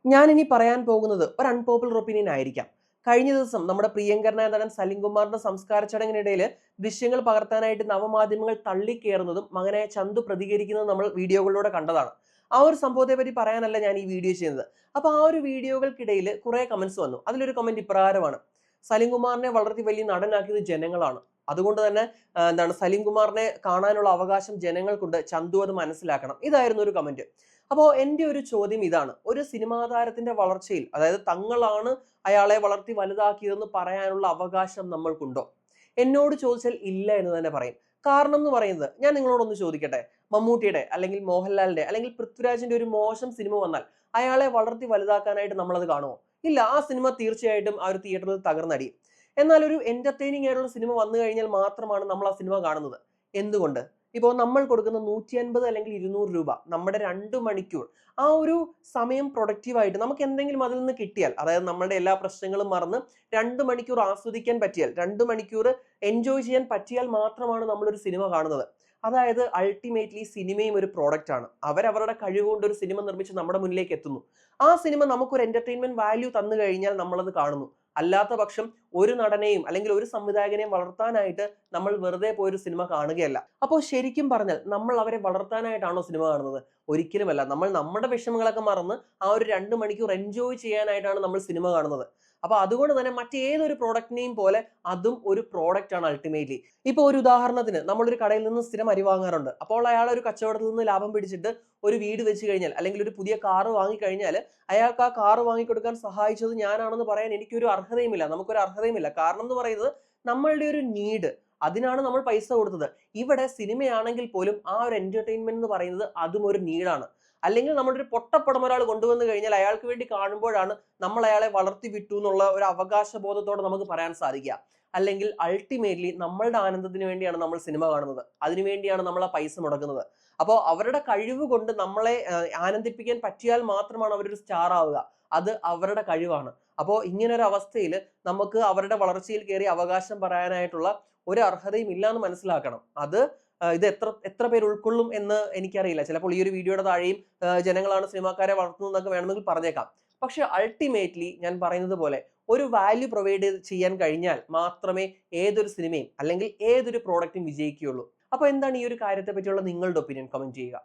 ഞാൻ ഇനി പറയാൻ പോകുന്നത് ഒരു അൺപോപ്പുലർ ഒപ്പീനിയൻ ആയിരിക്കാം. കഴിഞ്ഞ ദിവസം നമ്മുടെ പ്രിയങ്കരനായ നടൻ സലിം കുമാറിന്റെ സംസ്കാര ചടങ്ങിനിടയിൽ ദൃശ്യങ്ങൾ പകർത്താനായിട്ട് നവമാധ്യമങ്ങൾ തള്ളിക്കയറുന്നതും മകനായ ചന്തു പ്രതികരിക്കുന്നതും നമ്മൾ വീഡിയോകളിലൂടെ കണ്ടതാണ്. ആ ഒരു സംഭവത്തെ പറ്റി പറയാനല്ല ഞാൻ ഈ വീഡിയോ ചെയ്യുന്നത്. അപ്പൊ ആ ഒരു വീഡിയോകൾക്കിടയിൽ കുറെ കമന്റ്സ് വന്നു. അതിലൊരു കമന്റ് ഇപ്രകാരമാണ്: സലിം കുമാറിനെ വളർത്തി വലിയ നടനാക്കിയത് ജനങ്ങളാണ്. അതുകൊണ്ട് തന്നെ സലിം കുമാറിനെ കാണാനുള്ള അവകാശം ജനങ്ങൾക്കുണ്ട്. ചന്തു അത് മനസ്സിലാക്കണം. ഇതായിരുന്നു ഒരു കമന്റ്. അപ്പോൾ എൻ്റെ ഒരു ചോദ്യം ഇതാണ്: ഒരു സിനിമാ താരത്തിന്റെ വളർച്ചയിൽ, അതായത് തങ്ങളാണ് അയാളെ വളർത്തി വലുതാക്കിയതെന്ന് പറയാനുള്ള അവകാശം നമ്മൾക്കുണ്ടോ? എന്നോട് ചോദിച്ചാൽ ഇല്ല എന്ന് തന്നെ പറയും. കാരണം എന്ന് പറയുന്നത്, ഞാൻ നിങ്ങളോടൊന്ന് ചോദിക്കട്ടെ, മമ്മൂട്ടിയുടെ അല്ലെങ്കിൽ മോഹൻലാലിന്റെ അല്ലെങ്കിൽ പൃഥ്വിരാജിന്റെ ഒരു മോശം സിനിമ വന്നാൽ അയാളെ വളർത്തി വലുതാക്കാനായിട്ട് നമ്മളത് കാണുമോ? ഇല്ല. ആ സിനിമ തീർച്ചയായിട്ടും ആ ഒരു തിയേറ്ററിൽ തകർന്നടിയും. എന്നാൽ ഒരു എന്റർടൈനിങ് ആയിട്ടുള്ള സിനിമ വന്നു കഴിഞ്ഞാൽ മാത്രമാണ് നമ്മൾ ആ സിനിമ കാണുന്നത്. എന്തുകൊണ്ട്? ഇപ്പോൾ നമ്മൾ കൊടുക്കുന്ന 150 അല്ലെങ്കിൽ 200 രൂപ, നമ്മുടെ 2 മണിക്കൂർ ആ ഒരു സമയം പ്രൊഡക്റ്റീവായിട്ട് നമുക്ക് എന്തെങ്കിലും അതിൽ നിന്ന് കിട്ടിയാൽ, അതായത് നമ്മളുടെ എല്ലാ പ്രശ്നങ്ങളും മറന്ന് 2 മണിക്കൂർ ആസ്വദിക്കാൻ പറ്റിയാൽ, 2 മണിക്കൂർ എൻജോയ് ചെയ്യാൻ പറ്റിയാൽ മാത്രമാണ് നമ്മളൊരു സിനിമ കാണുന്നത്. അതായത് അൾട്ടിമേറ്റ്ലി സിനിമയും ഒരു പ്രോഡക്റ്റ് ആണ്. അവരവരുടെ കഴിവുകൊണ്ട് ഒരു സിനിമ നിർമ്മിച്ച് നമ്മുടെ മുന്നിലേക്ക് എത്തുന്നു. ആ സിനിമ നമുക്കൊരു എന്റർടൈൻമെന്റ് വാല്യൂ തന്നു കഴിഞ്ഞാൽ നമ്മളത് കാണുന്നു. അല്ലാത്ത പക്ഷം ഒരു നടനെയും അല്ലെങ്കിൽ ഒരു സംവിധായകനെയും വളർത്താനായിട്ട് നമ്മൾ വെറുതെ പോയൊരു സിനിമ കാണുകയല്ല. അപ്പോൾ ശരിക്കും പറഞ്ഞാൽ നമ്മൾ അവരെ വളർത്താനായിട്ടാണോ സിനിമ കാണുന്നത്? ഒരിക്കലുമല്ല. നമ്മൾ നമ്മുടെ വിഷമങ്ങളൊക്കെ മറന്ന് ആ ഒരു 2 മണിക്കൂർ എൻജോയ് ചെയ്യാനായിട്ടാണ് നമ്മൾ സിനിമ കാണുന്നത്. അപ്പൊ അതുകൊണ്ട് തന്നെ മറ്റേതൊരു പ്രോഡക്റ്റിനെയും പോലെ അതും ഒരു പ്രോഡക്റ്റ് ആണ് അൾട്ടിമേറ്റ്ലി. ഇപ്പൊ ഒരു ഉദാഹരണത്തിന്, നമ്മളൊരു കടയിൽ നിന്ന് സ്ഥിരം അരി വാങ്ങാറുണ്ട്. അപ്പോൾ അയാൾ ഒരു കച്ചവടത്തിൽ നിന്ന് ലാഭം പിടിച്ചിട്ട് ഒരു വീട് വെച്ച് കഴിഞ്ഞാൽ അല്ലെങ്കിൽ ഒരു പുതിയ കാറ് വാങ്ങിക്കഴിഞ്ഞാൽ അയാൾക്ക് ആ കാറ് വാങ്ങിക്കൊടുക്കാൻ സഹായിച്ചത് ഞാനാണെന്ന് പറയാൻ എനിക്കൊരു അർഹതയുമില്ല. നമുക്കൊരു അർഹതയുമില്ല. കാരണം എന്ന് പറയുന്നത് നമ്മളുടെ ഒരു നീഡ്, അതിനാണ് നമ്മൾ പൈസ കൊടുത്തത്. ഇവിടെ സിനിമയാണെങ്കിൽ പോലും ആ ഒരു എന്റർടൈൻമെന്റ് എന്ന് പറയുന്നത് അതും ഒരു നീഡാണ്. അല്ലെങ്കിൽ നമ്മുടെ ഒരു പൊട്ടപ്പടം ഒരാൾ കൊണ്ടുവന്നു കഴിഞ്ഞാൽ അയാൾക്ക് വേണ്ടി കാണുമ്പോഴാണ് നമ്മൾ അയാളെ വളർത്തി വിട്ടു എന്നുള്ള ഒരു അവകാശ ബോധത്തോടെ നമുക്ക് പറയാൻ സാധിക്കുക. അല്ലെങ്കിൽ അൾട്ടിമേറ്റ്ലി നമ്മളുടെ ആനന്ദത്തിന് വേണ്ടിയാണ് നമ്മൾ സിനിമ കാണുന്നത്. അതിനുവേണ്ടിയാണ് നമ്മൾ ആ പൈസ മുടക്കുന്നത്. അപ്പോൾ അവരുടെ കഴിവ് കൊണ്ട് നമ്മളെ ആനന്ദിപ്പിക്കാൻ പറ്റിയാൽ മാത്രമാണ് അവരൊരു സ്റ്റാർ ആവുക. അത് അവരുടെ കഴിവാണ്. അപ്പോൾ ഇങ്ങനെ ഒരു അവസ്ഥയിൽ നമുക്ക് അവരുടെ വളർച്ചയിൽ കയറി അവകാശം പറയാനായിട്ടുള്ള ഒരു അർഹതയും ഇല്ല എന്ന് മനസ്സിലാക്കണം. അത് ഇത് എത്ര എത്ര പേര് ഉൾക്കൊള്ളും എന്ന് എനിക്കറിയില്ല. ചിലപ്പോൾ ഈ ഒരു വീഡിയോയുടെ താഴെയും ജനങ്ങളാണ് സിനിമാക്കാരെ വളർത്തുന്നതെന്നൊക്കെ വേണമെങ്കിൽ പറഞ്ഞേക്കാം. പക്ഷെ അൾട്ടിമേറ്റ്ലി ഞാൻ പറയുന്നത് പോലെ ഒരു വാല്യൂ പ്രൊവൈഡ് ചെയ്യാൻ കഴിഞ്ഞാൽ മാത്രമേ ഏതൊരു സിനിമയും അല്ലെങ്കിൽ ഏതൊരു പ്രോഡക്റ്റും വിജയിക്കുകയുള്ളൂ. അപ്പൊ എന്താണ് ഈ ഒരു കാര്യത്തെ പറ്റിയുള്ള നിങ്ങളുടെ ഒപ്പീനിയൻ? കമന്റ് ചെയ്യുക.